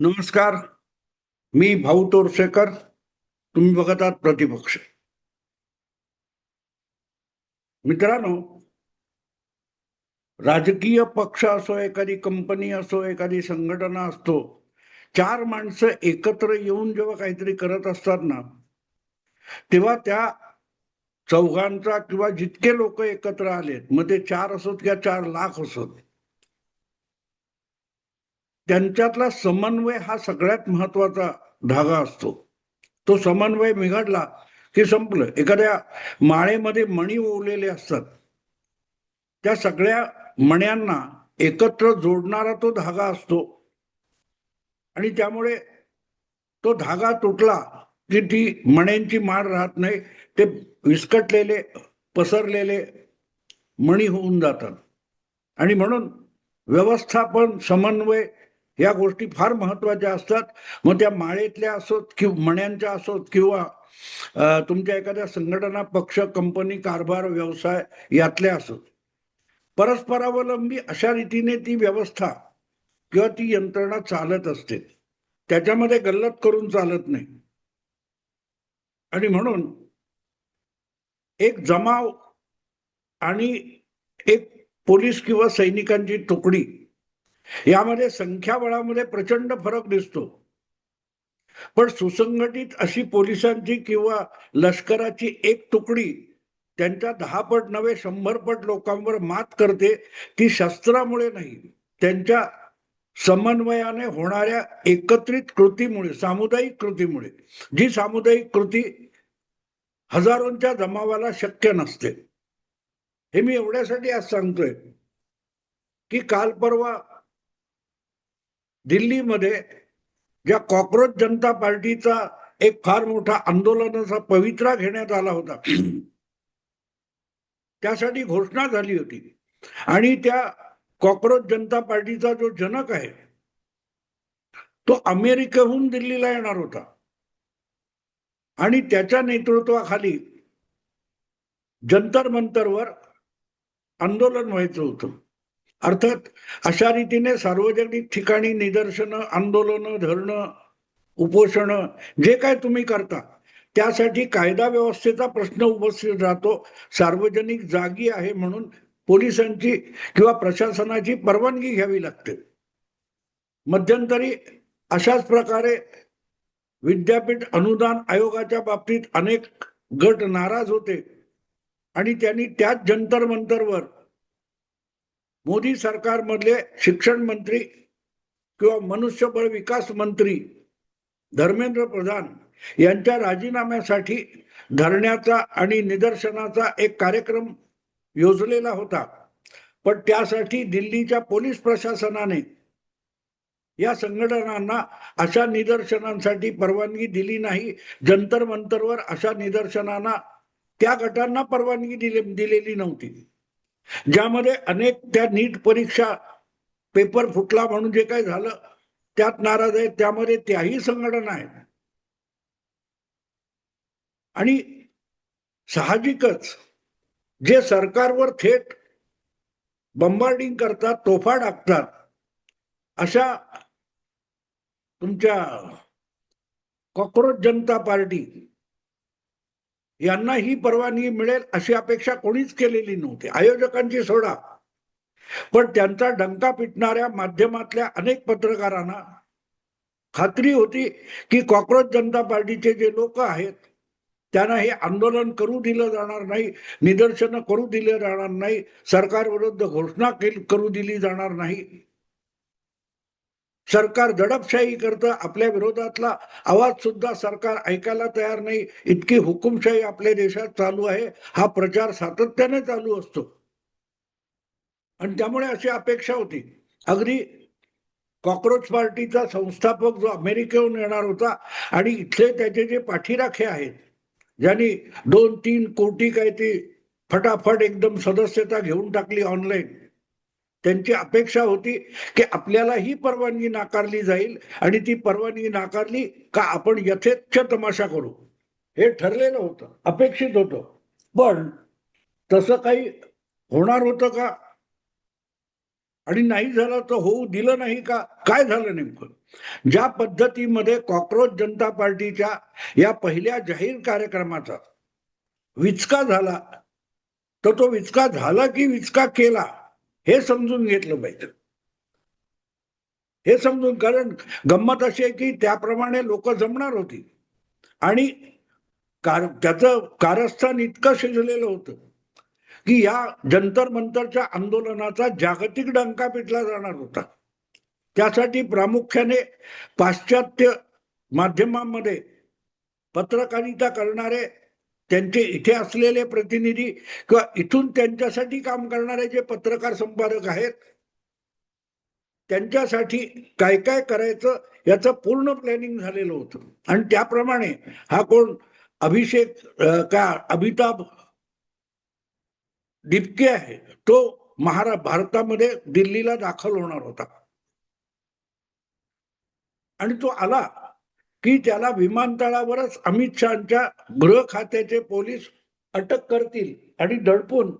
नमस्कार. मी भाऊ तोरसेकर. तुम्ही बघत आहात प्रतिपक्ष. मित्रांनो, राजकीय पक्ष असो, एखादी कंपनी असो, एखादी संघटना असतो, चार माणसं एकत्र येऊन जेव्हा काहीतरी करत असतात ना, तेव्हा त्या चौघांचा किंवा जितके लोक एकत्र आलेत, मग ते 4 असोत किंवा 4 लाख असोत, त्यांच्यातला समन्वय हा सगळ्यात महत्वाचा धागा असतो. तो समन्वय बिघडला की संपलं. एखाद्या माळेमध्ये मणी ओवलेले असतात, त्या सगळ्या मण्यांना एकत्र जोडणारा तो धागा असतो आणि त्यामुळे तो धागा तुटला की ती मण्यांची माळ राहत नाही, ते विस्कटलेले पसरलेले मणी होऊन जातात. आणि म्हणून व्यवस्थापन, समन्वय या गोष्टी फार महत्वाच्या असतात. मग त्या माळेतल्या असोत किंवा मण्यांच्या असोत किंवा तुमच्या एखाद्या संघटना, पक्ष, कंपनी, कारभार, व्यवसाय यातल्या असोत, परस्परावलंबी अशा रीतीने ती व्यवस्था किंवा ती यंत्रणा चालत असते. त्याच्यामध्ये गल्लत करून चालत नाही. आणि म्हणून एक जमाव आणि एक पोलीस किंवा सैनिकांची तुकडी यामध्ये संख्याबळामध्ये प्रचंड फरक दिसतो. पण सुसंघटित अशी पोलिसांची किंवा लष्कराची एक तुकडी त्यांच्या 10 पट नव्हे 100 पट लोकांवर मात करते. ती शस्त्रामुळे नाही, त्यांच्या समन्वयाने होणाऱ्या एकत्रित कृतीमुळे, सामुदायिक कृतीमुळे. जी सामुदायिक कृती हजारोंच्या जमावाला शक्य नसते. हे मी एवढ्यासाठी आज सांगतोय की काल परवा दिल्लीमध्ये ज्या कॉक्रोच जनता पार्टीचा एक फार मोठा आंदोलनाचा पवित्रा घेण्यात आला होता, त्यासाठी घोषणा झाली होती. आणि त्या कॉक्रोच जनता पार्टीचा जो जनक आहे तो अमेरिकेहून दिल्लीला येणार होता आणि त्याच्या नेतृत्वाखाली जंतर मंतरवर आंदोलन व्हायचं होतं. अर्थात अशा रीतीने सार्वजनिक ठिकाणी निदर्शनं, आंदोलनं, धरणं, उपोषणं जे काय तुम्ही करता त्यासाठी कायदा व्यवस्थेचा प्रश्न उपस्थित राहतो. सार्वजनिक जागी आहे म्हणून पोलिसांची किंवा प्रशासनाची परवानगी घ्यावी लागते. मध्यंतरी अशाच प्रकारे विद्यापीठ अनुदान आयोगाच्या बाबतीत अनेक गट नाराज होते आणि त्यांनी त्याच जंतर मंतरवर मोदी सरकारमधले शिक्षण मंत्री किंवा मनुष्यबळ विकास मंत्री धर्मेंद्र प्रधान यांच्या राजीनाम्यासाठी धरण्याचा आणि निदर्शनाचा एक कार्यक्रम योजलेला होता. पण त्यासाठी दिल्लीच्या पोलीस प्रशासनाने या संघटनांना अशा निदर्शनांसाठी परवानगी दिली नाही. जंतर मंतरवर अशा निदर्शनांना त्या गटांना परवानगी दिलेली नव्हती. ज्यामध्ये अनेक त्या नीट परीक्षा पेपर फुटला म्हणून जे काही झालं त्यात नाराज आहेत, त्यामध्ये त्याही संघटना आहेत. आणि साहजिकच जे सरकारवर थेट बंबार्डिंग करतात, तोफा टाकतात, अशा तुमच्या कॉक्रोच जनता पार्टी यांना ही परवानगी मिळेल अशी अपेक्षा कोणीच केलेली नव्हती, आयोजकांची सोडा. पण त्यांचा डंका पिटणाऱ्या माध्यमातल्या अनेक पत्रकारांना खात्री होती की कॉक्रोच जनता पार्टीचे जे लोक आहेत त्यांना हे आंदोलन करू दिलं जाणार नाही, निदर्शनं करू दिले जाणार नाही, सरकारविरुद्ध घोषणा करू दिली जाणार नाही. सरकार दडपशाही करतं, आपल्या विरोधातला आवाज सुद्धा सरकार ऐकायला तयार नाही, इतकी हुकुमशाही आपल्या देशात चालू आहे, हा प्रचार सातत्याने चालू असतो. आणि त्यामुळे अशी अपेक्षा होती. अगदी कॉक्रोच पार्टीचा संस्थापक जो अमेरिकेहून येणार होता आणि इथले त्याचे जे पाठीराखे आहेत, ज्यांनी 2-3 कोटी काय ती फटाफट एकदम सदस्यता घेऊन टाकली ऑनलाईन, त्यांची अपेक्षा होती की आपल्याला ही परवानगी नाकारली जाईल आणि ती परवानगी नाकारली का आपण यथेच्छ तमाशा करू, हे ठरलेलं होतं, अपेक्षित होतं. पण तसं काही होणार होतं का? आणि नाही झालं तर होऊ दिलं नाही का? काय झालं नेमकं? ज्या पद्धतीमध्ये कॉक्रोच जनता पार्टीच्या या पहिल्या जाहीर कार्यक्रमाचा विचका झाला, तर तो विचका झाला की विचका केला हे समजून घेतलं पाहिजे. हे समजून, कारण गंमत अशी आहे की त्याप्रमाणे लोक जमणार होती आणि त्याचं कारस्थान इतकं शिजलेलं होतं की या जंतर मंतरच्या आंदोलनाचा जागतिक डंका पिटला जाणार होता. त्यासाठी प्रामुख्याने पाश्चात्य माध्यमांमध्ये पत्रकारिता करणारे, त्यांचे इथे असलेले प्रतिनिधी किंवा इथून त्यांच्यासाठी काम करणारे जे पत्रकार संपादक आहेत, त्यांच्यासाठी काय काय करायचं याचं पूर्ण प्लॅनिंग झालेलं होतं. आणि त्याप्रमाणे हा कोण अभिषेक का अमिताभ डिपके आहे, तो भारतामध्ये दिल्लीला दाखल होणार होता. आणि तो आला की त्याला विमानतळावरच अमित शहाच्या गृह खात्याचे पोलीस अटक करतील आणि दडपून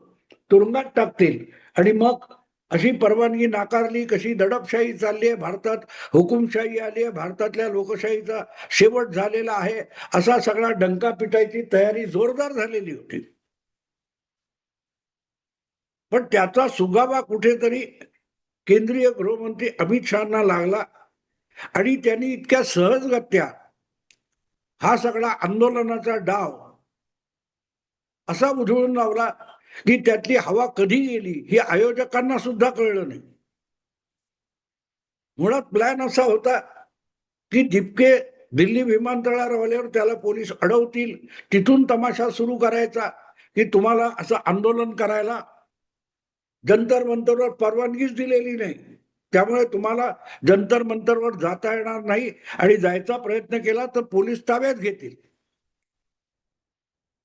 तुरुंगात टाकतील. आणि मग अशी परवानगी नाकारली, कशी दडपशाही चालली आहे भारतात, हुकुमशाही आली आहे, भारतातल्या लोकशाहीचा शेवट झालेला आहे, असा सगळा डंका पिटायची तयारी जोरदार झालेली होती. पण त्याचा सुगावा कुठेतरी केंद्रीय गृहमंत्री अमित शहाना लागला आणि त्यांनी इतक्या सहजगत्या हा सगळा आंदोलनाचा डाव असा उधळून लावला की त्यातली हवा कधी गेली हे आयोजकांना सुद्धा कळलं नाही. मुळात प्लॅन असा होता की डिपके दिल्ली विमानतळावर आल्यावर त्याला पोलीस अडवतील, तिथून तमाशा सुरू करायचा की तुम्हाला असं आंदोलन करायला जंतर मंतरवर परवानगीच दिलेली नाही, त्यामुळे तुम्हाला जंतर मंतरवर जाता येणार नाही आणि जायचा प्रयत्न केला तर पोलीस ताब्यात घेतील.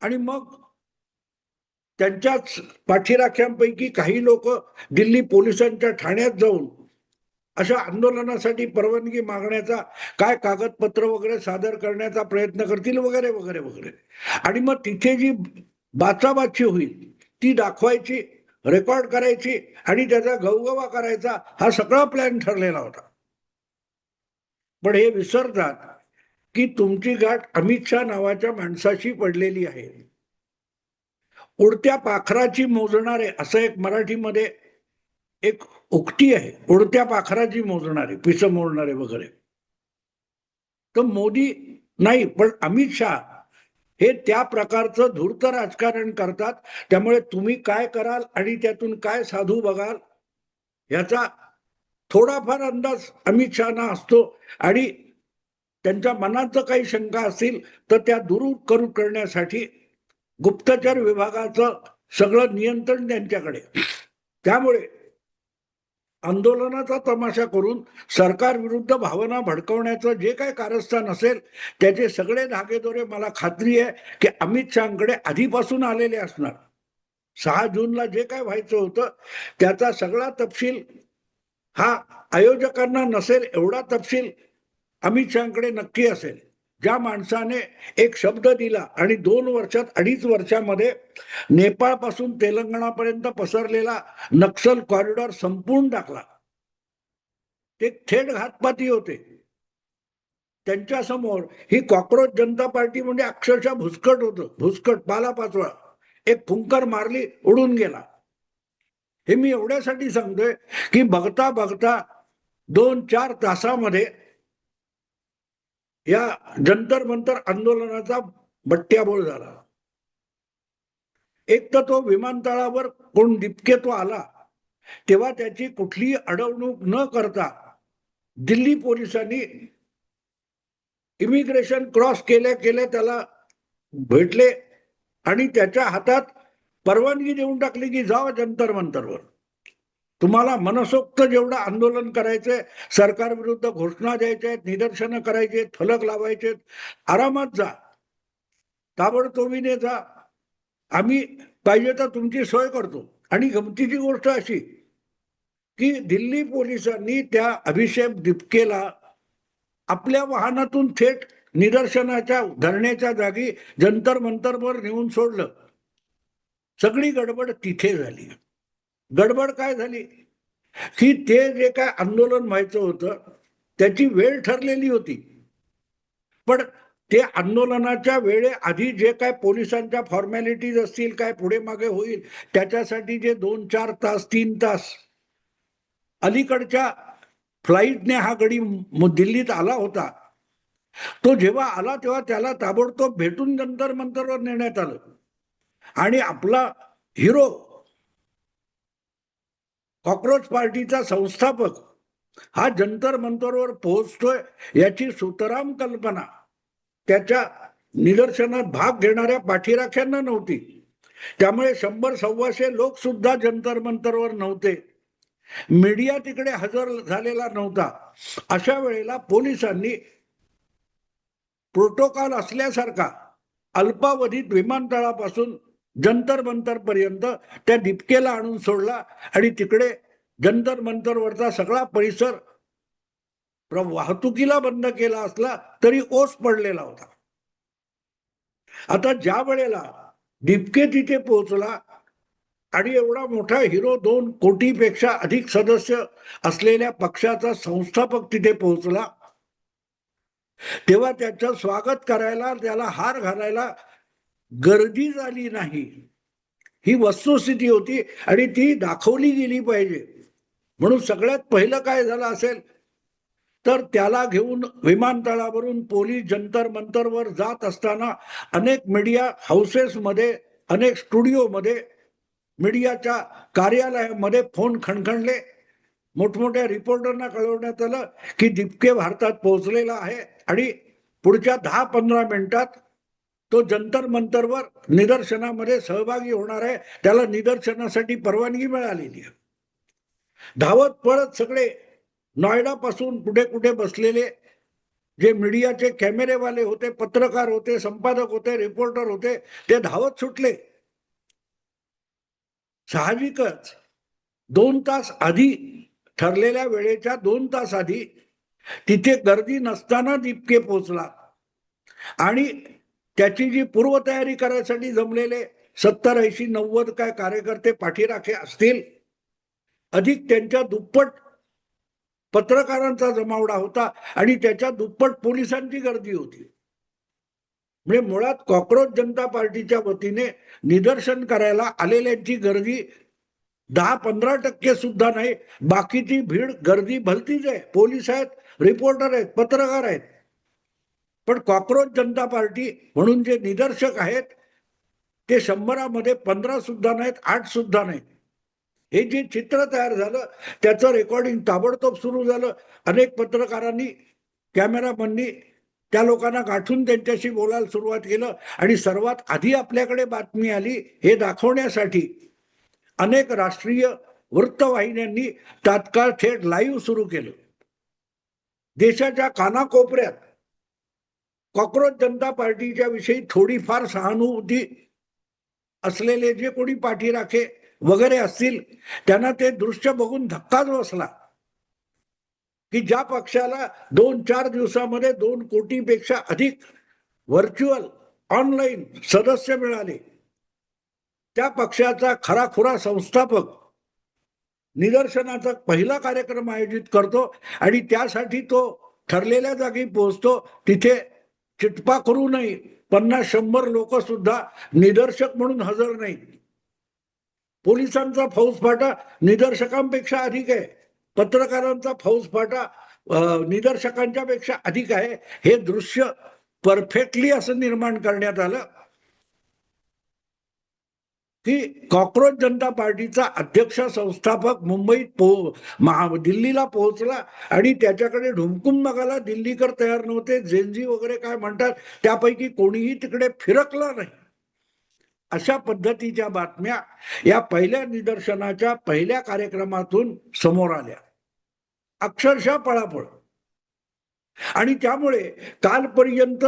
आणि मग त्यांच्याच पाठीराख्यांपैकी काही लोक दिल्ली पोलिसांच्या ठाण्यात जाऊन अशा आंदोलनासाठी परवानगी मागण्याचा, काय कागदपत्र वगैरे सादर करण्याचा प्रयत्न करतील वगैरे वगैरे वगैरे. आणि मग तिथे जी बाचाबाची होईल ती दाखवायची, रेकॉर्ड करायची आणि त्याचा गवगवा करायचा, हा सगळा प्लॅन ठरलेला होता. पण हे विसरतात की तुमची गाठ अमित शहा नावाच्या माणसाशी पडलेली आहे. उडत्या पाखराची मोजणारे असं एक मराठीमध्ये एक उक्ती आहे, उडत्या पाखराची मोजणारे, पिसं मोजणारे वगैरे. तर मोदी नाही, पण अमित शहा हे त्या प्रकारचं धूर्त राजकारण करतात. त्यामुळे तुम्ही काय कराल आणि त्यातून काय साधू बघाल याचा थोडाफार अंदाज अमित शहाना असतो. आणि त्यांच्या मनात जर काही शंका असतील तर त्या दूर करण्यासाठी गुप्तचर विभागाचं सगळं नियंत्रण त्यांच्याकडे. त्यामुळे आंदोलनाचा तमाशा करून सरकार विरुद्ध भावना भडकवण्याचं जे काही कारस्थान असेल त्याचे सगळे धागेदोरे मला खात्री आहे की अमित शहाकडे आधीपासून आलेले असणार. 6 जूनला जे काय व्हायचं होतं त्याचा सगळा तपशील हा आयोजकांना नसेल एवढा तपशील अमित शहाकडे नक्की असेल. ज्या माणसाने एक शब्द दिला आणि 2 वर्षात 2.5 वर्षामध्ये नेपाळ पासून तेलंगणापर्यंत पसरलेला नक्सल कॉरिडॉर संपून टाकला, ते थेट घातपाती होते. त्यांच्या समोर ही कॉक्रोच जनता पार्टी म्हणजे अक्षरशः भुसकट होतं, भुसकट, पालापाचोळा. एक फुंकर मारली, उडून गेला. हे मी एवढ्यासाठी सांगतोय की बघता बघता 2-4 तासामध्ये या जंतर मंतर आंदोलनाचा बट्ट्याबोळ झाला. एक तर तो विमानतळावर कोण डिपके तो आला तेव्हा त्याची कुठलीही अडवणूक न करता दिल्ली पोलिसांनी इमिग्रेशन क्रॉस केल्या केल्या त्याला भेटले आणि त्याच्या हातात परवानगी देऊन टाकली की जावा जंतर मंतरवर, तुम्हाला मनसोक्त जेवढं आंदोलन करायचंय, सरकार विरुद्ध घोषणा द्यायच्या आहेत, निदर्शनं करायची आहेत, फलक लावायचे आहेत, आरामात जा, ताबडतोबीने जा, आम्ही पाहिजे तर तुमची सोय करतो. आणि गमतीची गोष्ट अशी की दिल्ली पोलिसांनी त्या अभिषेक दिपकेला आपल्या वाहनातून थेट निदर्शनाच्या धरण्याच्या जागी जंतर मंतरवर नेऊन सोडलं. सगळी गडबड तिथे झाली. गडबड काय झाली की ते जे काय आंदोलन व्हायचं होतं त्याची वेळ ठरलेली होती, पण ते आंदोलनाच्या वेळेआधी जे काय पोलिसांच्या फॉर्मॅलिटीज असतील, काय पुढे मागे होईल, त्याच्यासाठी जे 2-4 तास 3 तास अलीकडच्या फ्लाईटने हा गडी दिल्लीत आला होता, तो जेव्हा आला तेव्हा त्याला ताबडतोब भेटून जंतर मंतरवर नेण्यात आलं आणि आपला हिरो कॉक्रोच पार्टीचा संस्थापक हा जंतर मंतरवर पोहोचतोय याची सुतराम कल्पना त्याच्या निदर्शनात भाग घेणाऱ्या पाठीराख्यांना नव्हती. त्यामुळे 100-125 लोक सुद्धा जंतर मंतरवर नव्हते. मीडिया तिकडे हजर झालेला नव्हता. अशा वेळेला पोलिसांनी प्रोटोकॉल असल्यासारखा अल्पावधीत विमानतळापासून जंतर मंतर पर्यंत त्या दीपकेला आणून सोडला आणि तिकडे जंतर मंतरवरचा सगळा परिसर वाहतुकीला बंद केला असला तरी ओस पडलेला होता. आता ज्या वेळेला दीपके तिथे पोहोचला आणि एवढा मोठा हिरो 2 कोटीपेक्षा अधिक सदस्य असलेल्या पक्षाचा संस्थापक तिथे पोहोचला, तेव्हा त्याचं स्वागत करायला, त्याला हार घालायला गर्दी झाली नाही. ही वस्तुस्थिती होती आणि ती दाखवली गेली पाहिजे. म्हणून सगळ्यात पहिलं काय झालं असेल तर त्याला घेऊन विमानतळावरून पोलीस जंतर मंतरवर जात असताना अनेक मीडिया हाऊसेसमध्ये, अनेक स्टुडिओमध्ये, मीडियाच्या कार्यालयामध्ये फोन खणखणले. मोठमोठ्या रिपोर्टरना कळवण्यात आलं की दीपके भारतात पोहोचलेला आहे आणि पुढच्या 10-15 मिनिटात तो जंतर मंतरवर निदर्शनामध्ये सहभागी होणार आहे. त्याला निदर्शनासाठी परवानगी मिळालेली आहे. धावत पळत सगळे नॉयडा पासून कुठे कुठे बसलेले जे मीडियाचे कॅमेरेवाले होते, पत्रकार होते, संपादक होते, रिपोर्टर होते, ते धावत सुटले. साहजिकच 2 तास आधी, ठरलेल्या वेळेच्या 2 तास आधी तिथे गर्दी नसताना दीपके पोहोचला आणि त्याची जी पूर्वतयारी करायसाठी जमलेले 70-80-90 काय कार्यकर्ते पाठीराखे असतील, अधिक त्यांच्या दुप्पट पत्रकारांचा जमावडा होता आणि त्याच्या दुप्पट पोलिसांची गर्दी होती. म्हणजे मुळात कॉक्रोच जनता पार्टीच्या वतीने निदर्शन करायला आलेल्यांची गर्दी 10-15% सुद्धा नाही. बाकीची भीड गर्दी भलतीच आहे. पोलीस आहेत, रिपोर्टर आहेत, पत्रकार आहेत. पण कॉक्रोच जनता पार्टी म्हणून जे निदर्शक आहेत ते 100मध्ये 15 सुद्धा नाहीत, 8 सुद्धा नाहीत. हे जे चित्र तयार झालं त्याचं रेकॉर्डिंग ताबडतोब सुरू झालं. अनेक पत्रकारांनी, कॅमेरामननी त्या लोकांना गाठून त्यांच्याशी बोलायला सुरुवात केलं आणि सर्वात आधी आपल्याकडे बातमी आली हे दाखवण्यासाठी अनेक राष्ट्रीय वृत्तवाहिन्यांनी तात्काळ थेट लाईव्ह सुरू केलं. देशाच्या कानाकोपऱ्यात कॉक्रोच जनता पार्टीच्या विषयी थोडीफार सहानुभूती असलेले जे कोणी पाठीराखे वगैरे असतील त्यांना ते दृश्य बघून धक्काच बसला की ज्या पक्षाला 2-4 दिवसामध्ये 2 कोटीपेक्षा अधिक व्हर्च्युअल ऑनलाईन सदस्य मिळाले, त्या पक्षाचा खराखुरा संस्थापक निदर्शनाचा पहिला कार्यक्रम आयोजित करतो आणि त्यासाठी तो ठरलेल्या जागी पोहोचतो. तिथे चिटपा करू नये 50-100 लोक सुद्धा निदर्शक म्हणून हजर नाहीत. पोलिसांचा फौजफाटा निदर्शकांपेक्षा अधिक आहे, पत्रकारांचा फौजफाटा निदर्शकांच्या पेक्षा अधिक आहे. हे दृश्य परफेक्टली असं निर्माण करण्यात आलं की कॉक्रोच जनता पार्टीचा अध्यक्ष संस्थापक मुंबईत दिल्लीला पोहोचला आणि त्याच्याकडे ढुंकून बघायला दिल्लीकर तयार नव्हते. जेनजी वगैरे काय म्हणतात त्यापैकी कोणीही तिकडे फिरकला नाही. अशा पद्धतीच्या बातम्या या पहिल्या निदर्शनाच्या पहिल्या कार्यक्रमातून समोर आल्या, अक्षरशः पळापळ. आणि त्यामुळे कालपर्यंत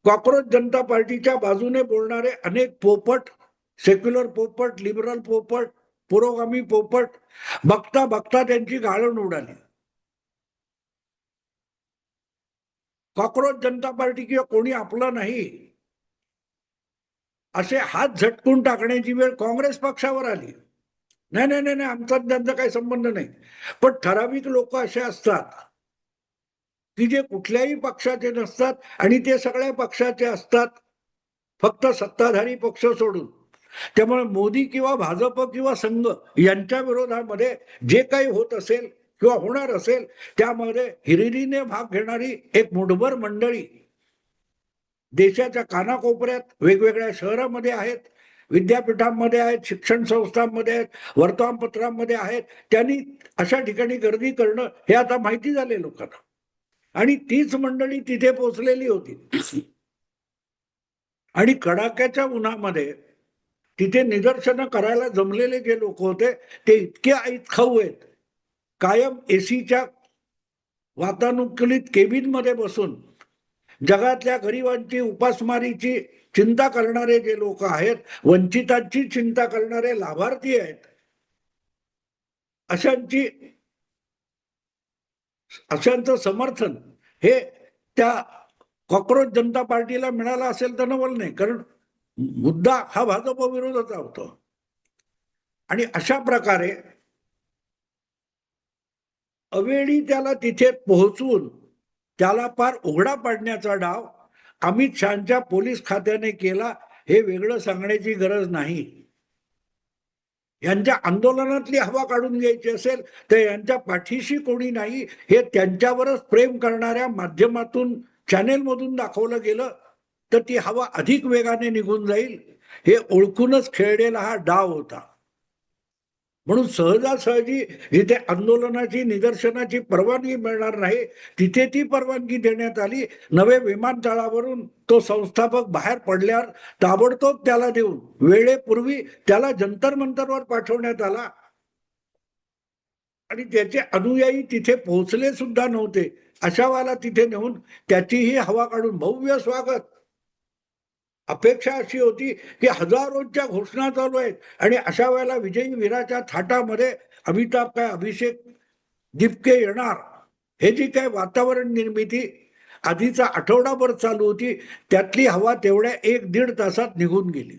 कॉक्रोच जनता पार्टीच्या बाजूने बोलणारे अनेक पोपट, सेक्युलर पोपट, लिबरल पोपट, पुरोगामी पोपट बघता बघता त्यांची गाळण उडाली. कॉक्रोच जनता पार्टी किंवा कोणी आपलं नाही असे हात झटकून टाकण्याची वेळ काँग्रेस पक्षावर आली. नाही नाही नाही नाही, आमचा त्यांचा काही संबंध नाही. पण ठराविक लोक असे असतात की जे कुठल्याही पक्षाचे नसतात आणि ते सगळ्या पक्षाचे असतात, फक्त सत्ताधारी पक्ष सोडून. त्यामुळे मोदी किंवा भाजप किंवा संघ यांच्या विरोधामध्ये जे काही होत असेल किंवा होणार असेल त्यामध्ये हिरिरीने भाग घेणारी एक मुठभर मंडळी देशाच्या कानाकोपऱ्यात वेगवेगळ्या शहरामध्ये आहेत, विद्यापीठांमध्ये आहेत, शिक्षण संस्थांमध्ये आहेत, वर्तमानपत्रांमध्ये आहेत. त्यांनी अशा ठिकाणी गर्दी करणं हे आता माहिती झाले लोकांना, आणि तीच मंडळी तिथे पोहोचलेली होती. आणि कडाक्याच्या उन्हामध्ये तिथे निदर्शनं करायला जमलेले जे लोक होते ते इतके ऐतखाऊ आहेत, कायम एसीच्या वातानुकूलित केबिन मध्ये बसून जगातल्या गरिबांची उपासमारीची चिंता करणारे जे लोक आहेत, वंचितांची चिंता करणारे लाभार्थी आहेत, अशांचं समर्थन हे त्या कॉक्रोच जनता पार्टीला मिळाला असेल तर नवल नाही, कारण मुद्दा हा भाजप विरोधाचा होता. आणि अशा प्रकारे अवेळी त्याला तिथे पोहोचून त्याला फार उघडा पाडण्याचा डाव अमित शहाच्या पोलीस खात्याने केला, हे वेगळं सांगण्याची गरज नाही. यांच्या आंदोलनातली हवा काढून घ्यायची असेल तर यांच्या पाठीशी कोणी नाही हे त्यांच्यावरच प्रेम करणाऱ्या माध्यमातून, चॅनेलमधून दाखवलं गेलं तर ती हवा अधिक वेगाने निघून जाईल, हे ओळखूनच खेळलेला हा डाव होता. म्हणून सहजासहजी जिथे आंदोलनाची, निदर्शनाची परवानगी मिळणार नाही तिथे ती परवानगी देण्यात आली. नवे विमानतळावरून तो संस्थापक बाहेर पडल्यावर ताबडतोब त्याला देऊन वेळेपूर्वी त्याला जंतर मंतरवर पाठवण्यात आला, आणि त्याचे अनुयायी तिथे पोहोचले सुद्धा नव्हते. अशा वेळेला तिथे नेऊन त्याचीही हवा काढून भव्य स्वागत. अपेक्षा अशी होती की हजारोंच्या घोषणा चालू आहेत आणि अशा वेळेला विजयी वीराच्या थाटामध्ये अमिताभ काय अभिषेक दिपके येणार, हे जी काय वातावरण निर्मिती आधीचा आठवडाभर चालू होती त्यातली हवा तेवढ्या 1-1.5 तासात निघून गेली.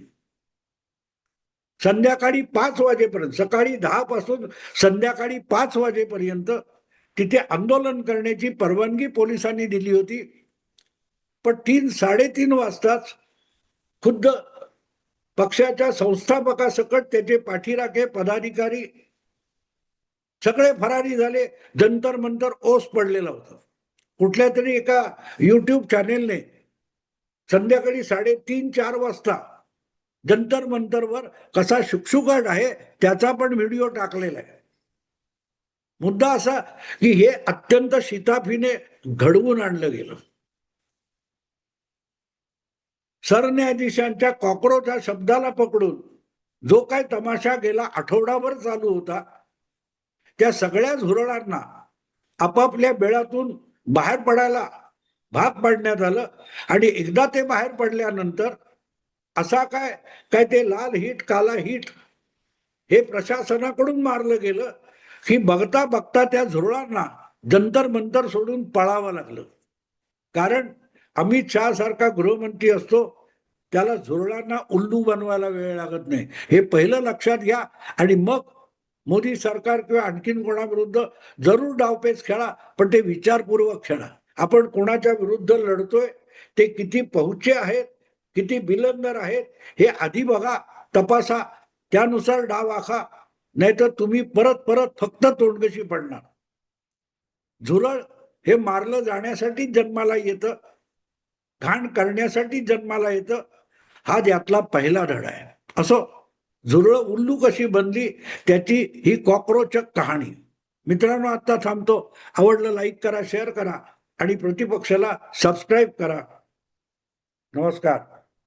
संध्याकाळी 5 वाजेपर्यंत, सकाळी 10 पासून संध्याकाळी 5 वाजेपर्यंत तिथे आंदोलन करण्याची परवानगी पोलिसांनी दिली होती. पण 3-3:30 वाजताच खुद्द पक्षाच्या संस्थापकासकट त्याचे पाठीराखे पदाधिकारी सगळे फरारी झाले. जंतर मंतर ओस पडलेला होता. कुठल्या तरी एका युट्यूब चॅनेलने संध्याकाळी 3:30-4 वाजता जंतर मंतरवर कसा शुकशुकाट आहे त्याचा पण व्हिडिओ टाकलेला आहे. मुद्दा असा की हे अत्यंत शिताफीने घडवून आणलं गेलं. सरन्यायाधीशांच्या कॉक्रोच ह्या शब्दाला पकडून जो काय तमाशा गेला आठवडाभर चालू होता, त्या सगळ्या झुरळांना आपापल्या बेळातून बाहेर पडायला भाग पाडण्यात आलं. आणि एकदा ते बाहेर पडल्यानंतर असा काय काय ते लाल हिट काला हिट हे प्रशासनाकडून मारलं गेलं की बघता बघता त्या झुरळांना जंतर मंतर सोडून पळावं लागलं. कारण अमित शहा सारखा गृहमंत्री असतो त्याला झुरळांना उल्लू बनवायला वेळ लागत नाही, हे पहिलं लक्षात घ्या. आणि मग मोदी सरकार किंवा आणखीन कोणाविरुद्ध जरूर डावपेच खेळा, पण ते विचारपूर्वक खेळा. आपण कोणाच्या विरुद्ध लढतोय, ते किती पहुचे आहेत, किती बिलंदर आहेत हे आधी बघा, तपासा, त्यानुसार डाव आखा. नाहीतर तुम्ही परत परत फक्त तोंडगशी पडणार. झुरळ हे मारलं जाण्यासाठी जन्माला येतं, घाण करण्यासाठी जन्माला येतं. हा त्यातला पहिला धडा आहे. असो, झुरळ उल्लू कशी बनली त्याची ही कॉक्रोचक कहाणी. मित्रांनो, आता थांबतो. आवडलं लाईक करा, शेअर करा आणि प्रतिपक्षाला सबस्क्राईब करा. नमस्कार.